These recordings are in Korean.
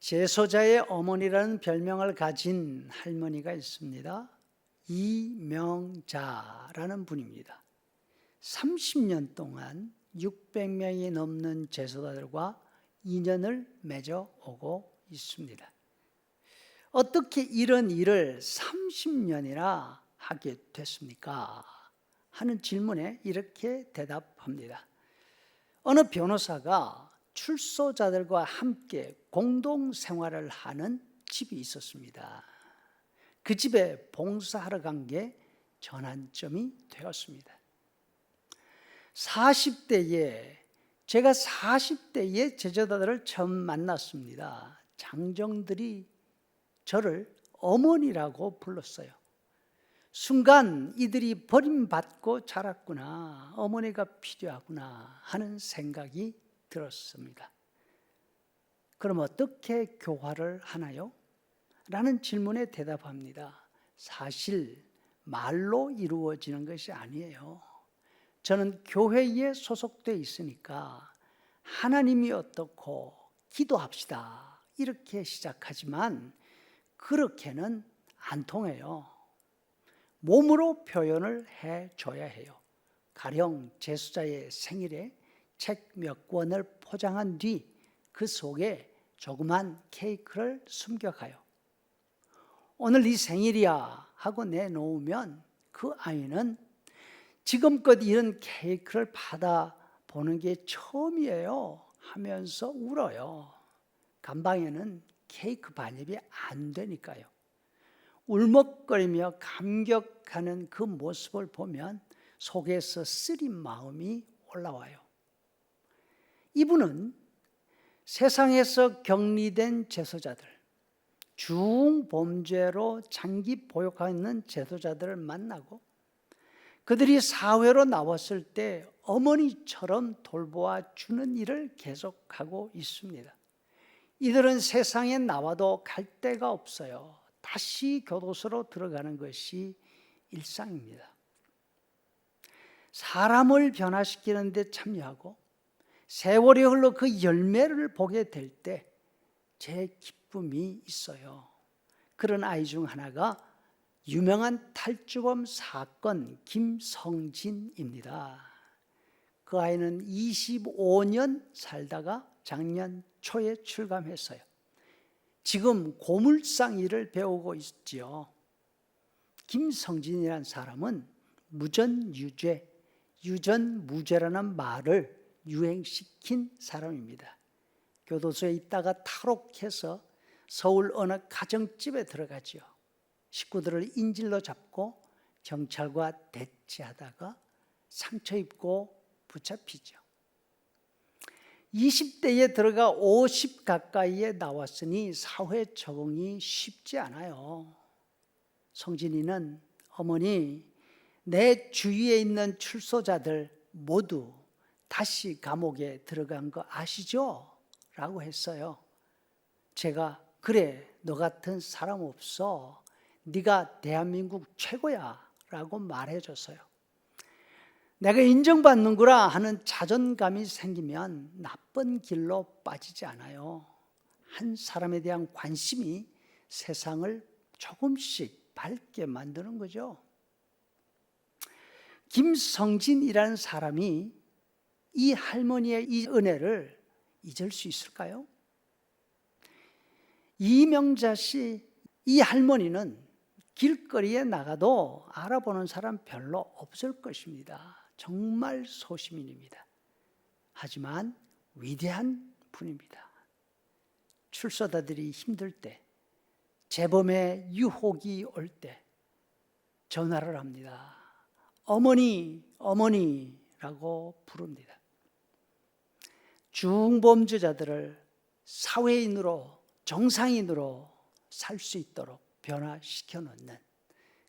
제소자의 어머니라는 별명을 가진 할머니가 있습니다. 이명자라는 분입니다. 30년 동안 600명이 넘는 제소자들과 인연을 맺어 오고 있습니다. 어떻게 이런 일을 30년이나 하게 됐습니까? 하는 질문에 이렇게 대답합니다. 어느 변호사가 출소자들과 함께 공동 생활을 하는 집이 있었습니다. 그 집에 봉사하러 간 게 전환점이 되었습니다. 제가 40대에 제자들을 처음 만났습니다. 장정들이 저를 어머니라고 불렀어요. 순간 이들이 버림받고 자랐구나, 어머니가 필요하구나 하는 생각이 들었습니다. 그럼 어떻게 교화를 하나요? 라는 질문에 대답합니다. 사실 말로 이루어지는 것이 아니에요. 저는 교회에 소속되어 있으니까 하나님이 어떻고 기도합시다 이렇게 시작하지만 그렇게는 안 통해요. 몸으로 표현을 해줘야 해요. 가령 제수자의 생일에 책 몇 권을 포장한 뒤 그 속에 조그만 케이크를 숨겨가요. 오늘 네 생일이야 하고 내놓으면 그 아이는 지금껏 이런 케이크를 받아보는 게 처음이에요 하면서 울어요. 감방에는 케이크 반입이 안 되니까요. 울먹거리며 감격하는 그 모습을 보면 속에서 쓰린 마음이 올라와요. 이분은 세상에서 격리된 제소자들, 중범죄로 장기 보육하고 있는 제소자들을 만나고 그들이 사회로 나왔을 때 어머니처럼 돌보아 주는 일을 계속하고 있습니다. 이들은 세상에 나와도 갈 데가 없어요. 다시 교도소로 들어가는 것이 일상입니다. 사람을 변화시키는 데 참여하고 세월이 흘러 그 열매를 보게 될 때 제 기쁨이 있어요. 그런 아이 중 하나가 유명한 탈주범 사건 김성진입니다. 그 아이는 25년 살다가 작년 초에 출감했어요. 지금 고물상 일을 배우고 있지요. 김성진이라는 사람은 무전유죄, 유전무죄라는 말을 유행시킨 사람입니다. 교도소에 있다가 탈옥해서 서울 어느 가정집에 들어가죠. 식구들을 인질로 잡고 경찰과 대치하다가 상처 입고 붙잡히죠. 20대에 들어가 50 가까이에 나왔으니 사회 적응이 쉽지 않아요. 성진이는 어머니, 내 주위에 있는 출소자들 모두 다시 감옥에 들어간 거 아시죠? 라고 했어요. 제가 그래, 너 같은 사람 없어. 네가 대한민국 최고야 라고 말해줬어요. 내가 인정받는구나 하는 자존감이 생기면 나쁜 길로 빠지지 않아요. 한 사람에 대한 관심이 세상을 조금씩 밝게 만드는 거죠. 김성진이라는 사람이 이 할머니의 이 은혜를 잊을 수 있을까요? 이명자 씨, 이 할머니는 길거리에 나가도 알아보는 사람 별로 없을 것입니다. 정말 소시민입니다. 하지만 위대한 분입니다. 출소자들이 힘들 때, 재범의 유혹이 올 때 전화를 합니다. 어머니, 어머니라고 부릅니다. 중범죄자들을 사회인으로, 정상인으로 살 수 있도록 변화시켜 놓는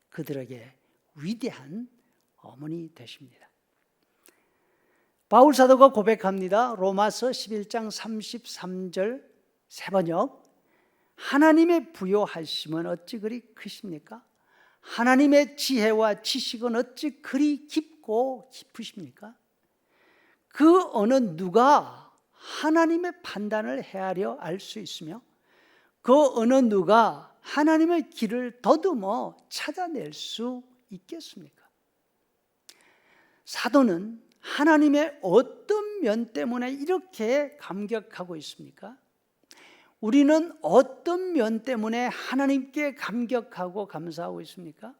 그들에게 위대한 어머니 되십니다. 바울 사도가 고백합니다. 로마서 11장 33절 세번역. 하나님의 부요하심은 어찌 그리 크십니까? 하나님의 지혜와 지식은 어찌 그리 깊고 깊으십니까? 그 어느 누가 하나님의 판단을 헤아려 알 수 있으며 그 어느 누가 하나님의 길을 더듬어 찾아낼 수 있겠습니까? 사도는 하나님의 어떤 면 때문에 이렇게 감격하고 있습니까? 우리는 어떤 면 때문에 하나님께 감격하고 감사하고 있습니까?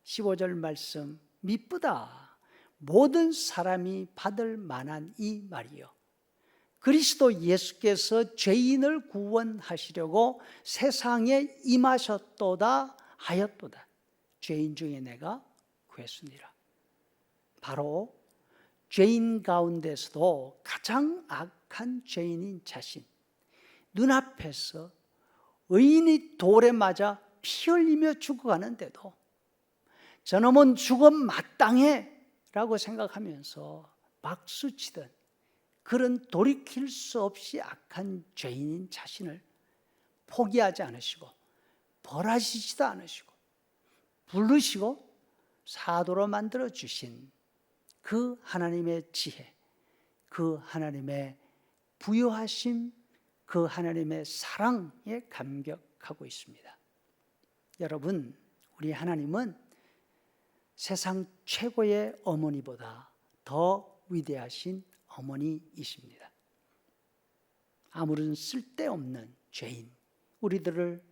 15절 말씀, 미쁘다 모든 사람이 받을 만한 이 말이요, 그리스도 예수께서 죄인을 구원하시려고 세상에 임하셨도다 하였도다. 죄인 중에 내가 구했으니라. 바로 죄인 가운데서도 가장 악한 죄인인 자신, 눈앞에서 의인이 돌에 맞아 피 흘리며 죽어가는데도 저놈은 죽음 마땅해 라고 생각하면서 박수치던 그런 돌이킬 수 없이 악한 죄인인 자신을 포기하지 않으시고 벌하시지도 않으시고 부르시고 사도로 만들어 주신 그 하나님의 지혜, 그 하나님의 부요하심, 그 하나님의 사랑에 감격하고 있습니다. 여러분, 우리 하나님은 세상 최고의 어머니보다 더 위대하신 어머니이십니다. 아무런 쓸데없는 죄인 우리들을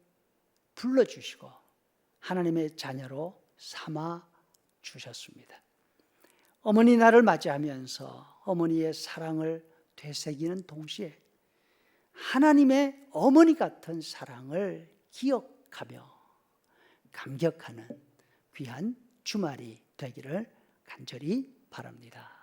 불러주시고 하나님의 자녀로 삼아 주셨습니다. 어머니 날을 맞이하면서 어머니의 사랑을 되새기는 동시에 하나님의 어머니 같은 사랑을 기억하며 감격하는 귀한 주말이 되기를 간절히 바랍니다.